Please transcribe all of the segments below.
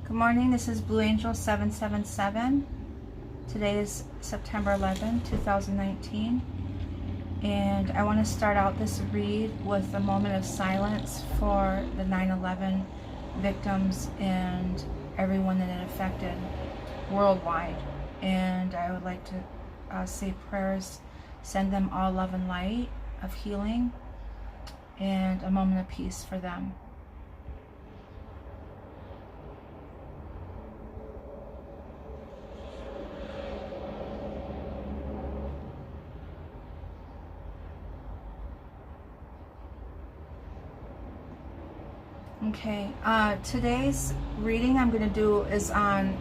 Good morning, this is Blue Angel 777. Today is September 11, 2019. And I want to start out this read with a moment of silence for the 9/11 victims and everyone that it affected worldwide. And I would like to say prayers, send them all love and light of healing and a moment of peace for them. Okay, today's reading I'm going to do is on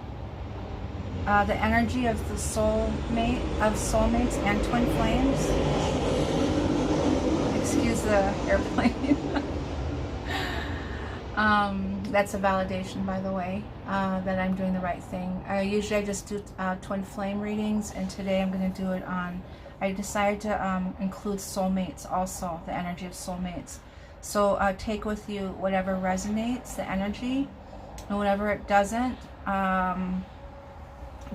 the energy of the soulmates and twin flames. Excuse the airplane. That's a validation, by the way, that I'm doing the right thing. Usually I just do twin flame readings, and today I'm going to do it on, I decided to include soulmates also, the energy of soulmates. So take with you whatever resonates, the energy, and whatever it doesn't, then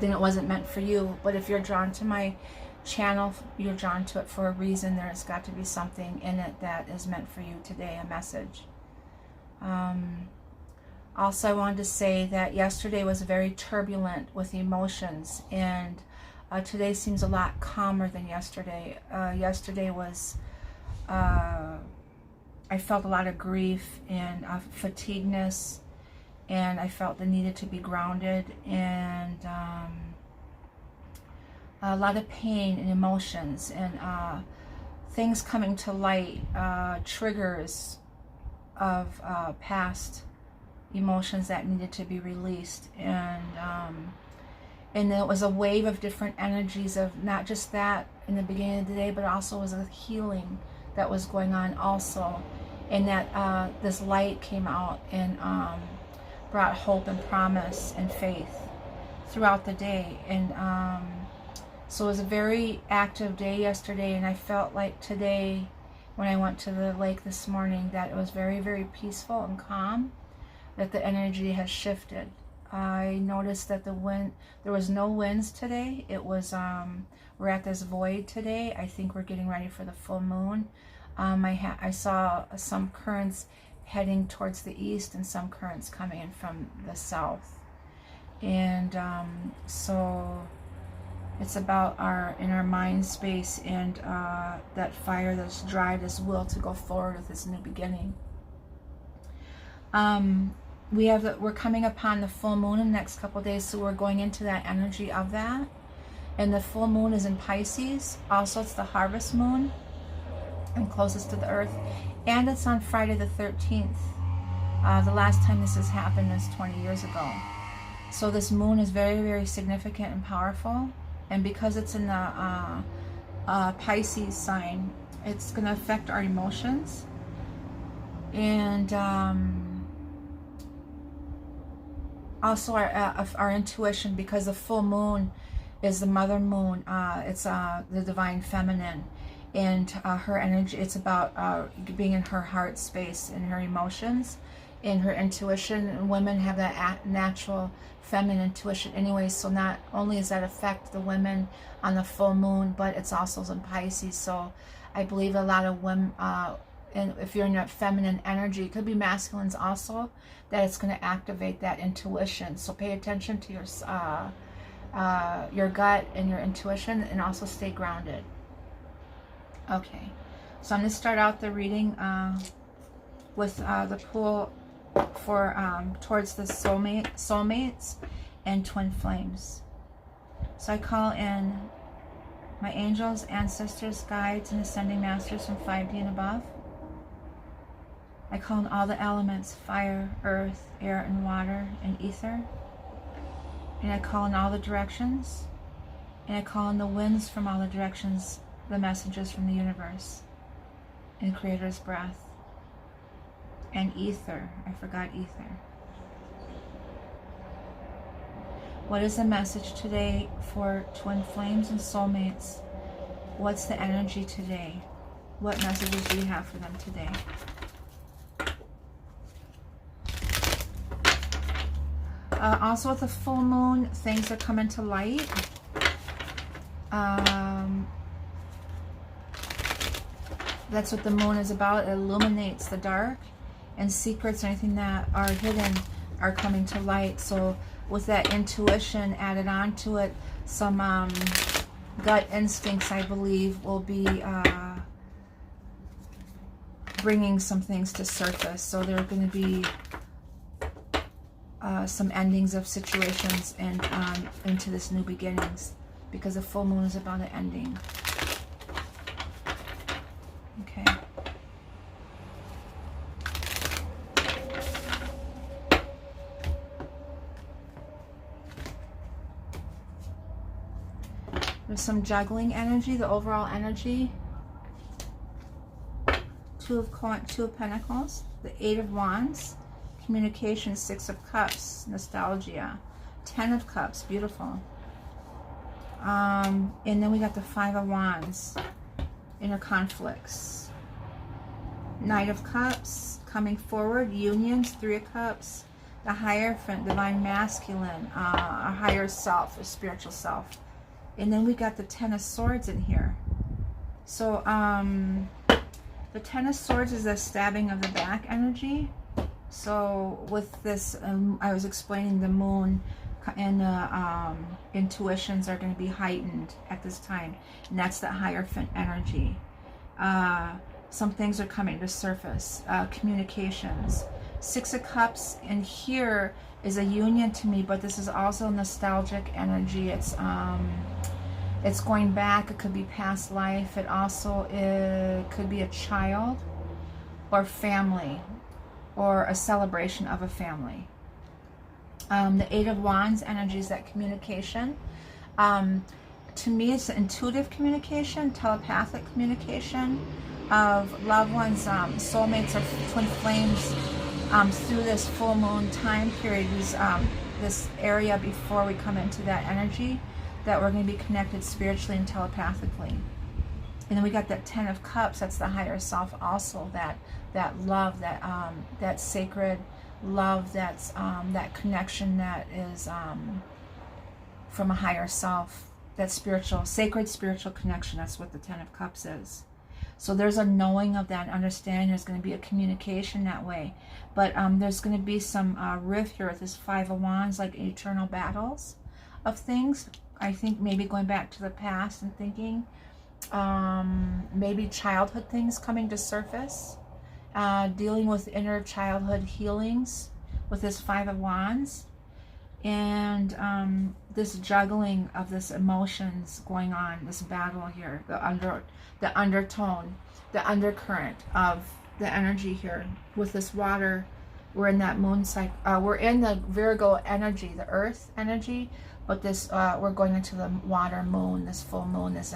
it wasn't meant for you. But if you're drawn to my channel, you're drawn to it for a reason. There's got to be something in it that is meant for you today, a message. Also, I wanted to say that yesterday was very turbulent with emotions, and today seems a lot calmer than yesterday. Yesterday was... I felt a lot of grief and fatigueness, and I felt the needed to be grounded, and a lot of pain and emotions, and things coming to light, triggers of past emotions that needed to be released, and it was a wave of different energies of not just that in the beginning of the day, but also was a healing that was going on also. And that this light came out and brought hope and promise and faith throughout the day. And so it was a very active day yesterday, and I felt like today, when I went to the lake this morning, that it was very, very peaceful and calm, that the energy has shifted. I noticed that the wind, there was no winds today. It was, we're at this void today. I think we're getting ready for the full moon. I saw some currents heading towards the east and some currents coming in from the south. And so it's about our inner mind space and that fire, this drive, this will to go forward with this new beginning. We're coming upon the full moon in the next couple of days, so we're going into that energy of that. And the full moon is in Pisces. Also, it's the harvest moon and closest to the earth, and it's on Friday the 13th. The last time this has happened is 20 years ago. So this moon is very, very significant and powerful, and because it's in the Pisces sign, it's going to affect our emotions and also our intuition, because the full moon is the mother moon. It's the divine feminine. And her energy, it's about being in her heart space and her emotions and her intuition. And women have that natural feminine intuition anyway, so not only does that affect the women on the full moon, but it's also in Pisces. So I believe a lot of women, and if you're in that feminine energy, it could be masculines also, that it's going to activate that intuition. So pay attention to your gut and your intuition, and also stay grounded. Okay, so I'm going to start out the reading with the pull for towards the soulmates and twin flames. So I call in my angels, ancestors, guides, and ascending masters from 5D and above. I call in all the elements, fire, earth, air, and water, and ether. And I call in all the directions. And I call in the winds from all the directions, the messages from the universe, and Creator's breath, and ether. I forgot ether. What is the message today for twin flames and soulmates? What's the energy today? What messages do you have for them today? Also with the full moon, things are coming to light. That's what the moon is about. It illuminates the dark, and secrets, anything that are hidden, are coming to light. So with that intuition added on to it, some gut instincts, I believe, will be bringing some things to surface. So there are going to be some endings of situations and into this new beginnings, because the full moon is about an ending. Okay. There's some juggling energy, the overall energy. Two of Pentacles, the Eight of Wands, communication, Six of Cups, nostalgia, Ten of Cups, beautiful. And then we got the Five of Wands, inner conflicts, Knight of Cups, coming forward, unions, Three of Cups, the Hierophant, divine masculine, a higher self, a spiritual self. And then we got the Ten of Swords in here. So the Ten of Swords is the stabbing of the back energy. So with this, I was explaining the moon and intuitions are going to be heightened at this time, and that's the Hierophant energy. Some things are coming to surface. Communications, Six of Cups, and here is a union to me, but this is also nostalgic energy. It's going back. It could be past life. It also could be a child or family or a celebration of a family. The Eight of Wands energy is that communication. To me, it's intuitive communication, telepathic communication of loved ones, soulmates or twin flames, through this full moon time period, this area before we come into that energy, that we're going to be connected spiritually and telepathically. And then we got that Ten of Cups, that's the higher self also, that love, that sacred love, that's that connection that is from a higher self, that spiritual, sacred spiritual connection. That's what the Ten of Cups is. So there's a knowing of that, understanding. There's going to be a communication that way. But there's going to be some rift here with this Five of Wands, like eternal battles of things. I think maybe going back to the past and thinking, maybe childhood things coming to surface, dealing with inner childhood healings with this Five of Wands, and this juggling of this emotions going on, this battle here, the undertone, the undercurrent of the energy here with this water. We're in that moon cycle. We're in the Virgo energy, the earth energy, but this we're going into the water moon, this full moon is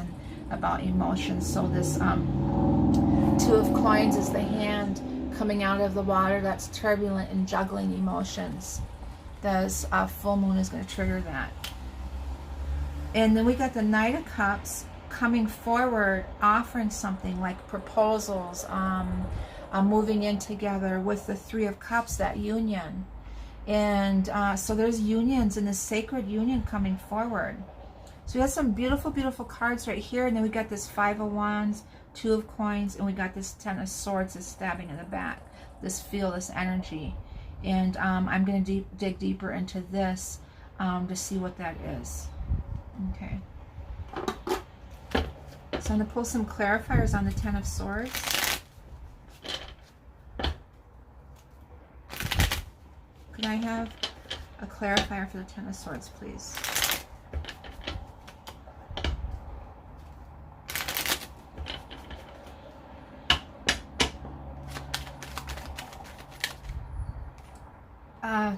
about emotions. So this Two of Coins is the hand coming out of the water that's turbulent and juggling emotions. This full moon is going to trigger that. And then we got the Knight of Cups coming forward, offering something like proposals, moving in together with the Three of Cups, that union. And so there's unions and this sacred union coming forward. So we have some beautiful, beautiful cards right here. And then we got this Five of Wands, Two of Coins, and we got this Ten of Swords, this stabbing in the back, this feel, this energy. And I'm going to dig deeper into this to see what that is. Okay. So I'm going to pull some clarifiers on the Ten of Swords. Could I have a clarifier for the Ten of Swords, please?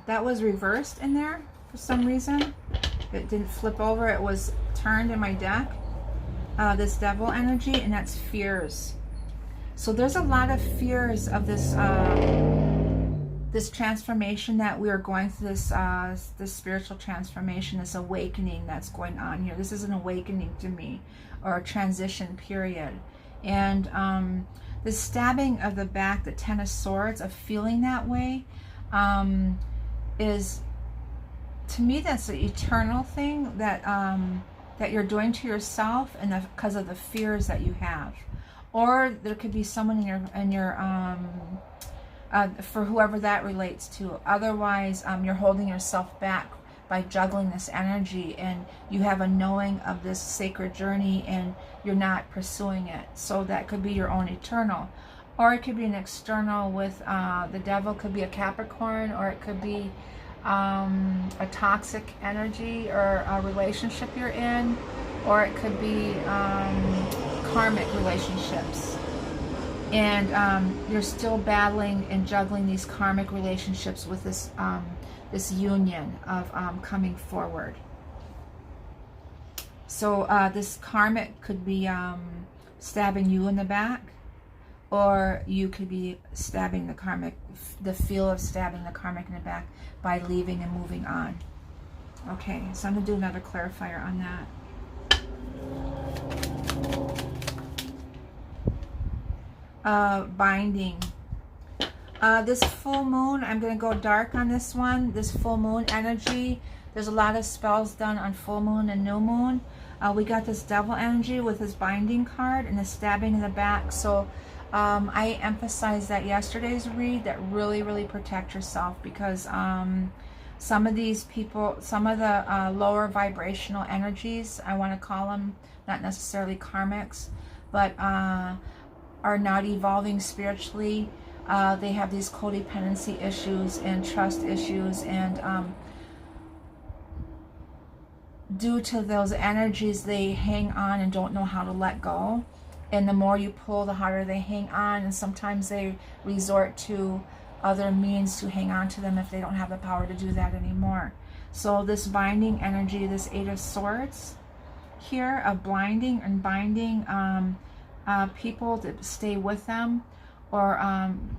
That was reversed in there for some reason. It didn't flip over. It was turned in my deck. This devil energy, and that's fears. So there's a lot of fears of this this transformation that we are going through, this spiritual transformation, this awakening that's going on here. This is an awakening to me, or a transition period. And the stabbing of the back, the Ten of Swords, of feeling that way, is to me, that's the eternal thing that that you're doing to yourself, and because of the fears that you have. Or there could be someone in your for whoever that relates to. Otherwise, you're holding yourself back by juggling this energy, and you have a knowing of this sacred journey and you're not pursuing it. So that could be your own eternal. Or it could be an external with the devil. Could be a Capricorn, or it could be a toxic energy or a relationship you're in, or it could be karmic relationships, and you're still battling and juggling these karmic relationships with this this union of coming forward. So this karmic could be stabbing you in the back, or you could be stabbing the karmic, the feel of stabbing the karmic in the back by leaving and moving on. Okay, so I'm going to do another clarifier on that. Binding. This full moon, I'm going to go dark on this one. This full moon energy, there's a lot of spells done on full moon and new moon. We got this devil energy with this binding card and the stabbing in the back. So I emphasized that yesterday's read, that really protect yourself, because some of these people, some of the lower vibrational energies, I want to call them, not necessarily karmics, but are not evolving spiritually. They have these codependency issues and trust issues, and due to those energies, they hang on and don't know how to let go. And the more you pull, the harder they hang on, and sometimes they resort to other means to hang on to them if they don't have the power to do that anymore. So this binding energy, this Eight of Swords here, of blinding and binding people to stay with them, or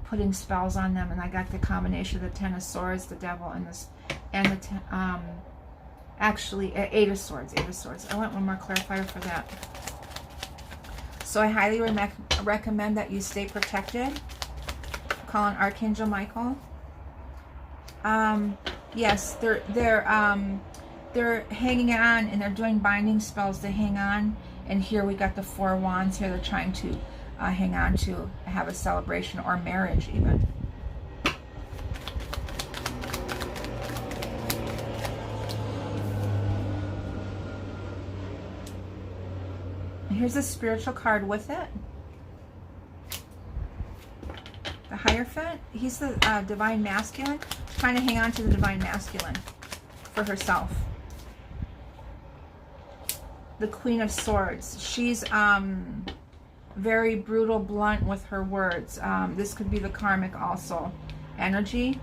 putting spells on them. And I got the combination of the Ten of Swords, the devil, and this, and the actually Eight of Swords. Eight of Swords. I want one more clarifier for that. So I highly recommend that you stay protected. Call on Archangel Michael. Yes, they're hanging on, and they're doing binding spells to hang on. And here we got the Four Wands here. They're trying to hang on to have a celebration or marriage even. Here's a spiritual card with it. The Hierophant. He's the Divine Masculine. Trying to hang on to the Divine Masculine for herself. The Queen of Swords. She's very brutal, blunt with her words. This could be the karmic also. Energy.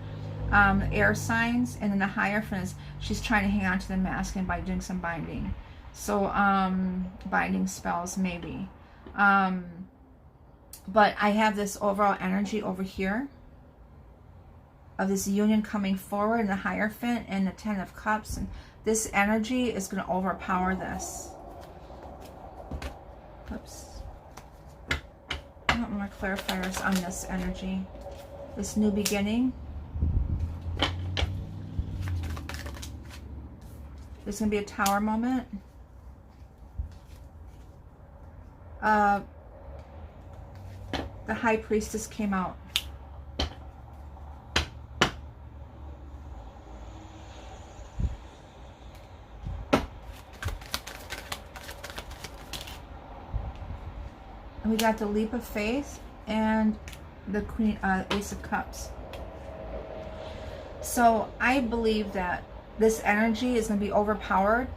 Air signs. And then the Hierophant is, she's trying to hang on to the masculine by doing some binding. So, binding spells, maybe. But I have this overall energy over here of this union coming forward, and the Hierophant and the Ten of Cups. And this energy is going to overpower this. Oops. I want more clarifiers on this energy. This new beginning. There's going to be a Tower moment. The High Priestess came out. And we got the Leap of Faith and the Queen, Ace of Cups. So I believe that this energy is going to be overpowered,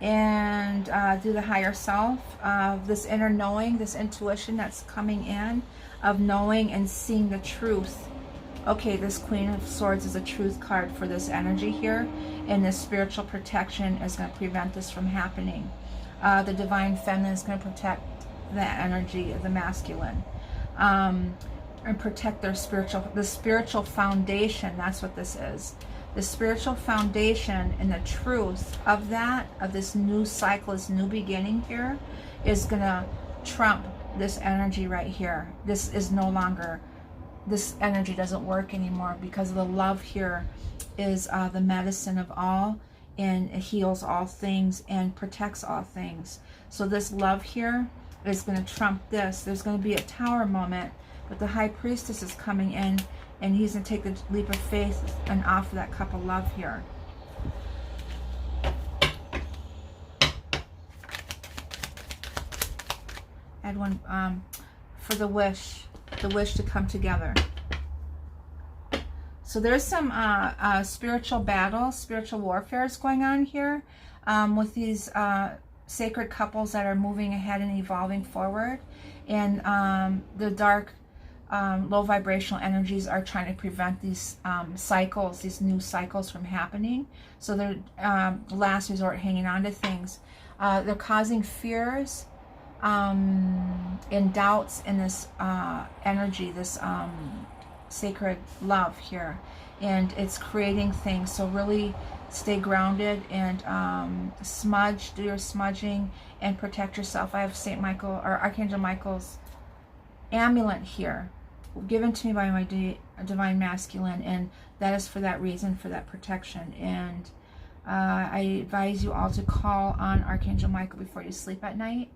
and through the higher self, this inner knowing, this intuition that's coming in, of knowing and seeing the truth. Okay, this Queen of Swords is a truth card for this energy here, and this spiritual protection is going to prevent this from happening. The Divine Feminine is going to protect that energy of the masculine, and protect their the spiritual foundation. That's what this is. The spiritual foundation and the truth of that, of this new cycle, this new beginning here, is going to trump this energy right here. This is no longer this energy doesn't work anymore, because the love here is the medicine of all, and it heals all things and protects all things. So this love here is going to trump this. There's going to be a tower moment, but the high priestess is coming in, and he's going to take the leap of faith and offer that cup of love here. Add one for the wish to come together. So there's some spiritual battle, spiritual warfare is going on here with these sacred couples that are moving ahead and evolving forward. And the dark, low vibrational energies are trying to prevent these cycles, these new cycles from happening. So they're last resort hanging on to things. They're causing fears and doubts in this energy, this sacred love here, and it's creating things. So really stay grounded and smudge, do your smudging and protect yourself. I have Saint Michael, or Archangel Michael's amulet here, given to me by my divine masculine, and that is for that reason, for that protection. And I advise you all to call on Archangel Michael before you sleep at night,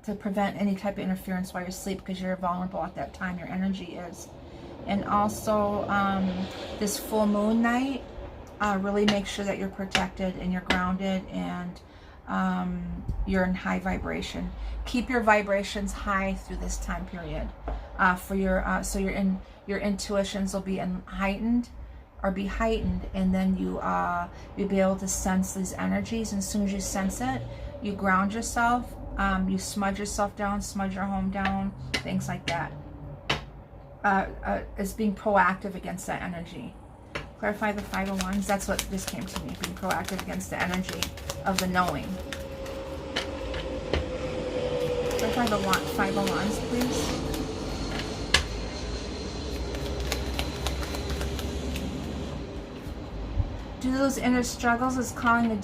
to prevent any type of interference while you're asleep, because you're vulnerable at that time, your energy is. And also this full moon night, really make sure that you're protected and you're grounded and you're in high vibration. Keep your vibrations high through this time period for your so your intuitions will be heightened, and then you'll be able to sense these energies. And as soon as you sense it, you ground yourself, you smudge yourself down, smudge your home down, things like that. It's being proactive against that energy. Clarify the 5 of Wands. That's what just came to me, being proactive against the energy of the knowing. Clarify the 5 of Wands, please. Due to those inner struggles is causing a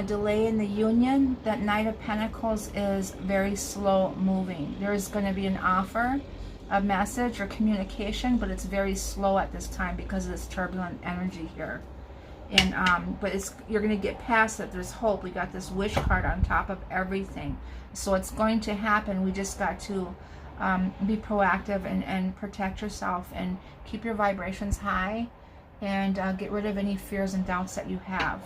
delay in the union. That Knight of Pentacles is very slow moving. There's going to be an offer, a message or communication, but it's very slow at this time because of this turbulent energy here. And but you're going to get past it. There's hope. We got this wish card on top of everything, so it's going to happen. We just got to be proactive and protect yourself and keep your vibrations high, and get rid of any fears and doubts that you have.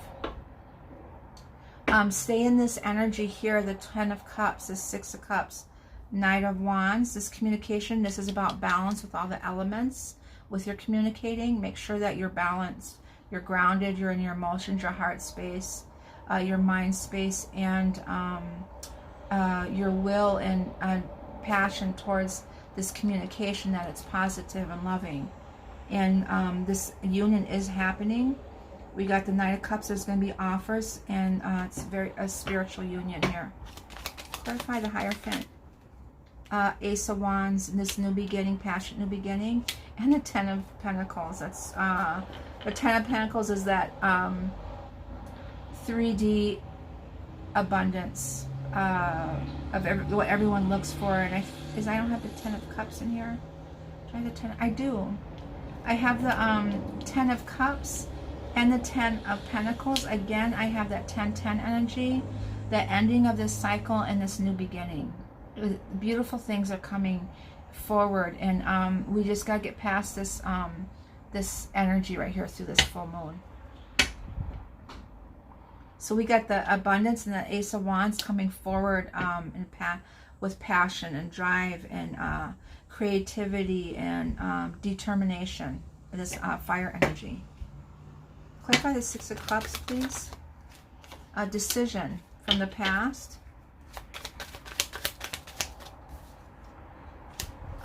Stay in this energy here, the 10 of Cups, the 6 of Cups, Knight of Wands. This communication, this is about balance with all the elements. With your communicating, make sure that you're balanced, you're grounded, you're in your emotions, your heart space, your mind space, and your will and passion towards this communication, that it's positive and loving. And this union is happening. We got the Knight of Cups. There's going to be offers, and it's a spiritual union here. Clarify the Hierophant. Ace of Wands, and this new beginning, passionate new beginning, and the 10 of Pentacles. That's the 10 of Pentacles is that 3D abundance of what everyone looks for. And I don't have the 10 of Cups in here. Do I have the 10? I do. I have the 10 of Cups and the 10 of Pentacles. Again, I have that 10-10 energy, the ending of this cycle and this new beginning. Beautiful things are coming forward, and we just got to get past this this energy right here through this full moon. So we got the abundance and the Ace of Wands coming forward with passion and drive and creativity and determination. This fire energy. Clarify the 6 of Cups, please. A decision from the past.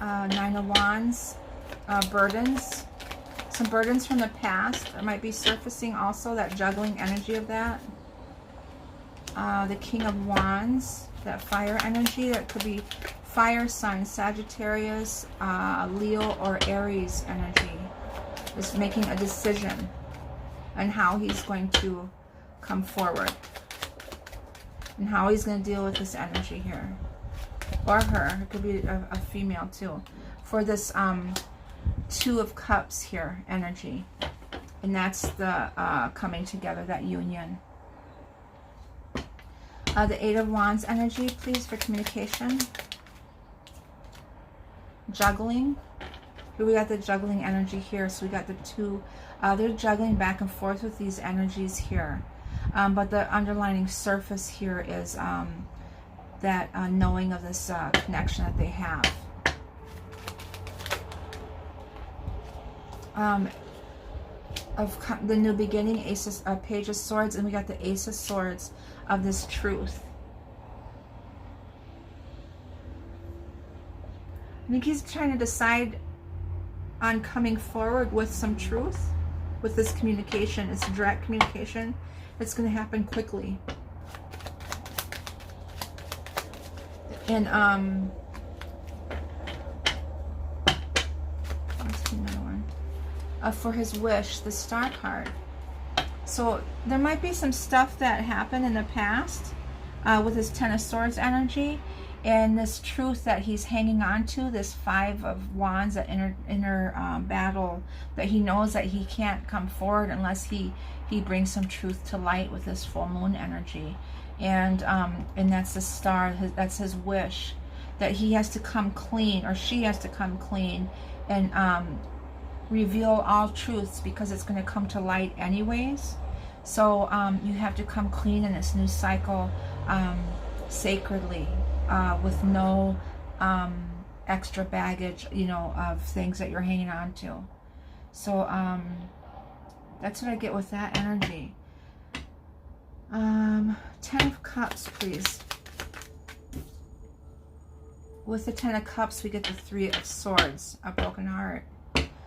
9 of Wands. Burdens. Some burdens from the past that might be surfacing also, that juggling energy of that. The King of Wands, that fire energy, that could be fire sign, Sagittarius, Leo, or Aries energy, is making a decision on how he's going to come forward and how he's going to deal with this energy here. or her. It could be a female too. For this Two of Cups here energy. And that's the coming together, that union. The Eight of Wands energy, please, for communication. Juggling. Here we got the juggling energy here. So we got the two. They're juggling back and forth with these energies here. But the underlining surface here is that knowing of this connection that they have. Of the new beginning, Page of Swords, and we got the Ace of Swords of this truth. I think he's trying to decide on coming forward with some truth with this communication. It's direct communication. It's going to happen quickly. And let's see another one. For his wish, the Star card. So there might be some stuff that happened in the past with his Ten of Swords energy, and this truth that he's hanging on to, this Five of Wands, that inner battle, that he knows that he can't come forward unless he brings some truth to light with this full moon energy. And that's the Star, that's his wish, that he has to come clean, or she has to come clean and reveal all truths, because it's going to come to light anyways. So you have to come clean in this new cycle, sacredly, with no extra baggage, you know, of things that you're hanging on to. So that's what I get with that energy. 10 of Cups, please. With the 10 of Cups, we get the 3 of Swords, a broken heart.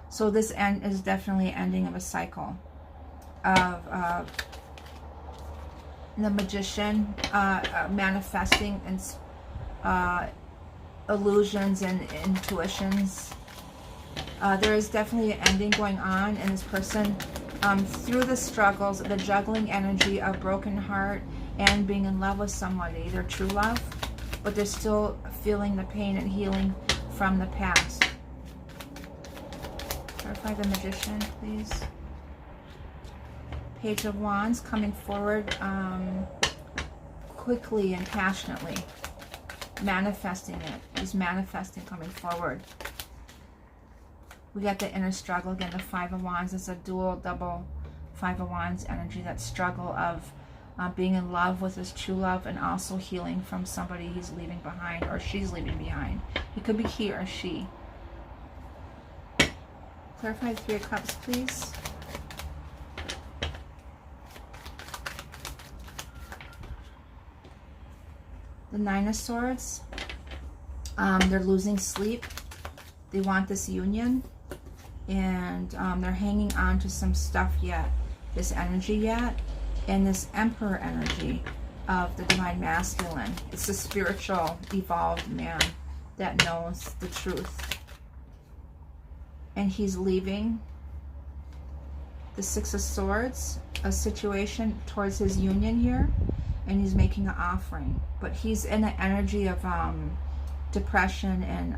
So this end is definitely ending of a cycle of the Magician manifesting and illusions and intuitions. There is definitely an ending going on in this person through the struggles, the juggling energy of broken heart and being in love with somebody, their true love, but they're still feeling the pain and healing from the past. Clarify the Magician, please. Page of Wands, coming forward quickly and passionately. Manifesting it. He's manifesting, coming forward. We got the inner struggle again. The Five of Wands is a dual, double Five of Wands energy. That struggle of being in love with his true love and also healing from somebody he's leaving behind, or she's leaving behind. It could be he or she. Clarify the 3 of Cups, please. The 9 of Swords. They're losing sleep. They want this union. And they're hanging on to some stuff yet. This energy yet. And this Emperor energy of the Divine Masculine. It's a spiritual, evolved man that knows the truth. And he's leaving the 6 of Swords, a situation towards his union here, and he's making an offering. But he's in the energy of depression and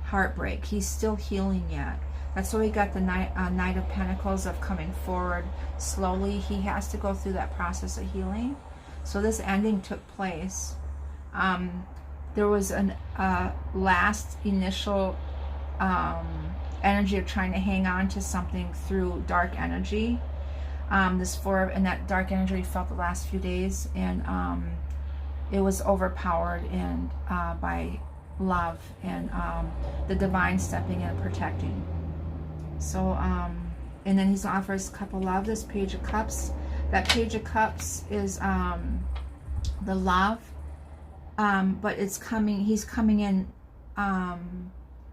heartbreak. He's still healing yet. That's why we got the Knight of Pentacles of coming forward slowly. He has to go through that process of healing. So this ending took place. There was an last initial energy of trying to hang on to something through dark energy. This 4, and that dark energy felt the last few days, and it was overpowered and by love and the divine stepping in and protecting. So and then he's offers cup of love, this Page of Cups. That Page of Cups is the love, but it's coming, he's coming in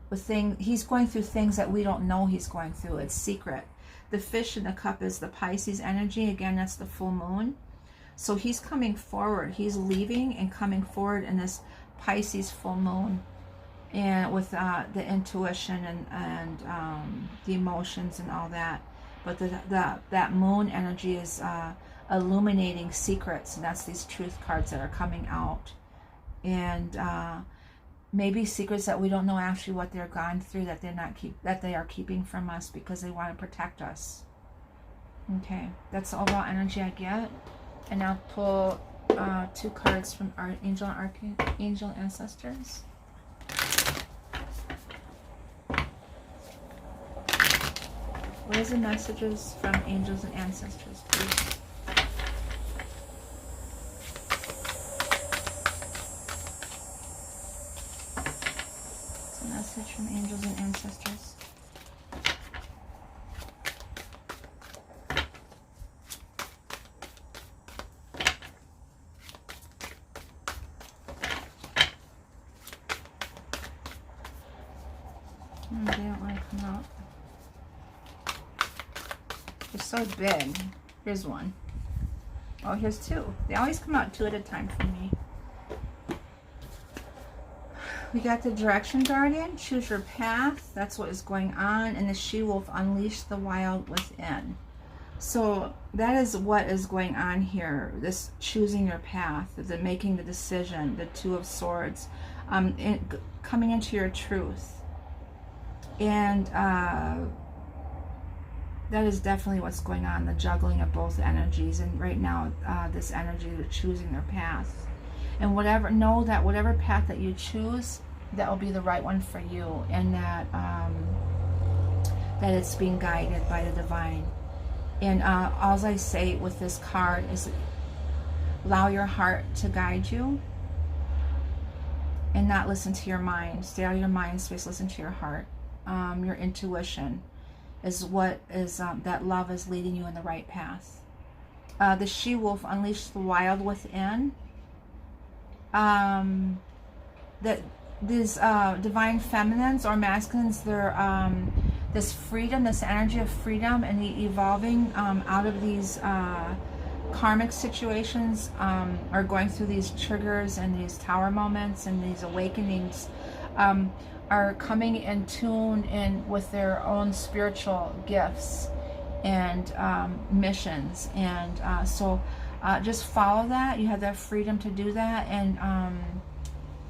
with things, he's going through things that we don't know he's going through. It's secret. The fish in the cup is the Pisces energy. Again, that's the full moon. So he's coming forward. He's leaving and coming forward in this Pisces full moon, and with the intuition and the emotions and all that. But that moon energy is illuminating secrets, and that's these truth cards that are coming out. and maybe secrets that we don't know actually what they're gone through, that they are keeping from us because they want to protect us. Okay, that's the overall energy I get. And I'll pull 2 cards from our angel and archangel ancestors. What is the messages from angels and ancestors, please? What's a message from angels and ancestors? They don't want to come out. They're so big. Here's one. Oh, here's 2. They always come out 2 at a time for me. We got the direction guardian. Choose your path. That's what is going on. And the she-wolf, unleash the wild within. So that is what is going on here. This choosing your path, the making the decision, the 2 of swords, coming into your truth. And that is definitely what's going on, the juggling of both energies. And right now, this energy, they're choosing their path. And know that whatever path that you choose, that will be the right one for you. And that that it's being guided by the divine. And all I say with this card is allow your heart to guide you. And not listen to your mind. Stay out of your mind space, listen to your heart. Your intuition is what is that love is leading you in the right path. The she-wolf, unleash the wild within. That these divine feminines or masculines, they're this freedom, this energy of freedom, and the evolving out of these karmic situations, are going through these triggers and these tower moments and these awakenings. Are coming in tune with their own spiritual gifts and missions, and so just follow that. You have that freedom to do that, and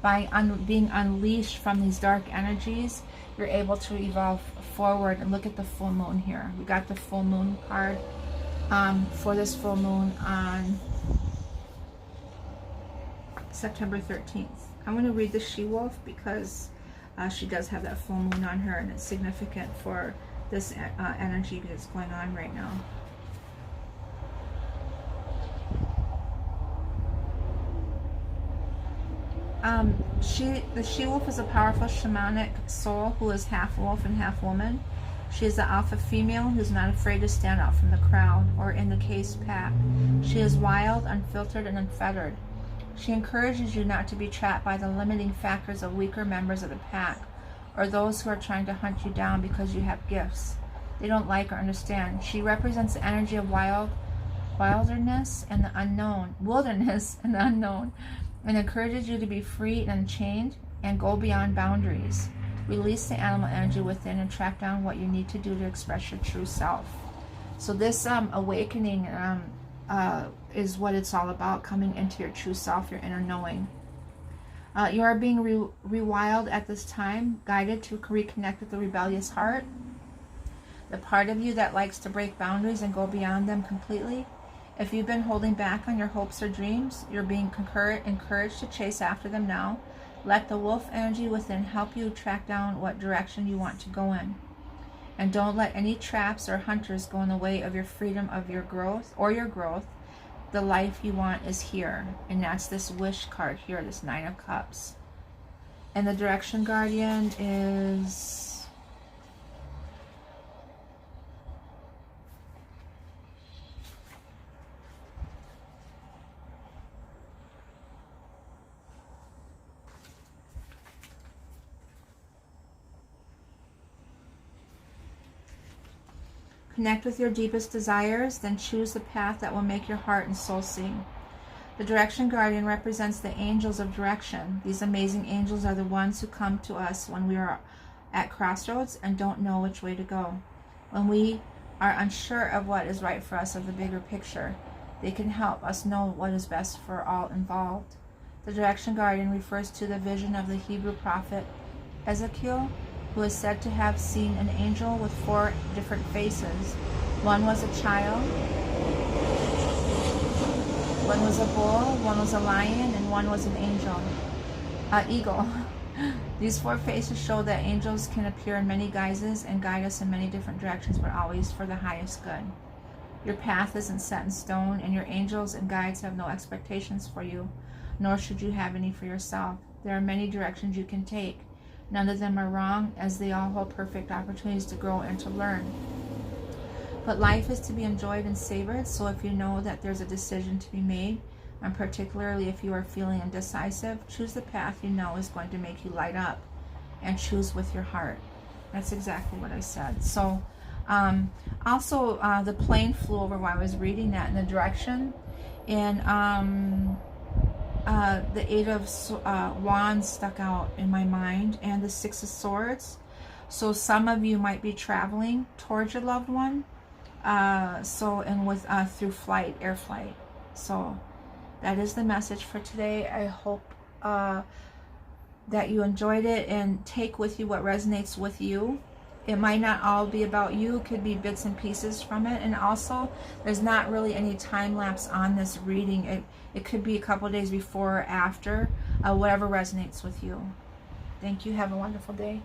by being unleashed from these dark energies, you're able to evolve forward. And look at the full moon here. We got the full moon card for this full moon on September 13th. I'm going to read the she-wolf because she does have that full moon on her, and it's significant for this energy that's going on right now. The she-wolf is a powerful shamanic soul who is half wolf and half woman. She is the alpha female who's not afraid to stand out from the crowd or in the case pack. She is wild, unfiltered, and unfettered. She encourages you not to be trapped by the limiting factors of weaker members of the pack or those who are trying to hunt you down because you have gifts they don't like or understand. She represents the energy of wilderness and the unknown, and encourages you to be free and unchained and go beyond boundaries. Release the animal energy within and track down what you need to do to express your true self. So this awakening is what it's all about, coming into your true self, your inner knowing. You are being rewilded at this time, guided to reconnect with the rebellious heart, the part of you that likes to break boundaries and go beyond them completely. If you've been holding back on your hopes or dreams, you're being encouraged to chase after them now. Let the wolf energy within help you track down what direction you want to go in. And don't let any traps or hunters go in the way of your freedom, of your growth. The life you want is here. And that's this wish card here, this 9 of Cups. And the direction guardian is... Connect with your deepest desires, then choose the path that will make your heart and soul sing. The direction guardian represents the angels of direction. These amazing angels are the ones who come to us when we are at crossroads and don't know which way to go. When we are unsure of what is right for us, of the bigger picture, they can help us know what is best for all involved. The direction guardian refers to the vision of the Hebrew prophet Ezekiel, who is said to have seen an angel with 4 different faces. One was a child, one was a bull, one was a lion, and one was an eagle. These 4 faces show that angels can appear in many guises and guide us in many different directions, but always for the highest good. Your path isn't set in stone, and your angels and guides have no expectations for you, nor should you have any for yourself. There are many directions you can take. None of them are wrong, as they all hold perfect opportunities to grow and to learn. But life is to be enjoyed and savored, so if you know that there's a decision to be made, and particularly if you are feeling indecisive, choose the path you know is going to make you light up, and choose with your heart. That's exactly what I said. So also the plane flew over while I was reading that in the direction, and the 8 of Wands stuck out in my mind, and the 6 of Swords. So some of you might be traveling towards your loved one, through air flight. So that is the message for today. I hope that you enjoyed it, and take with you what resonates with you. It might not all be about you. It could be bits and pieces from it. And also, there's not really any time lapse on this reading. It could be a couple days before or after, whatever resonates with you. Thank you. Have a wonderful day.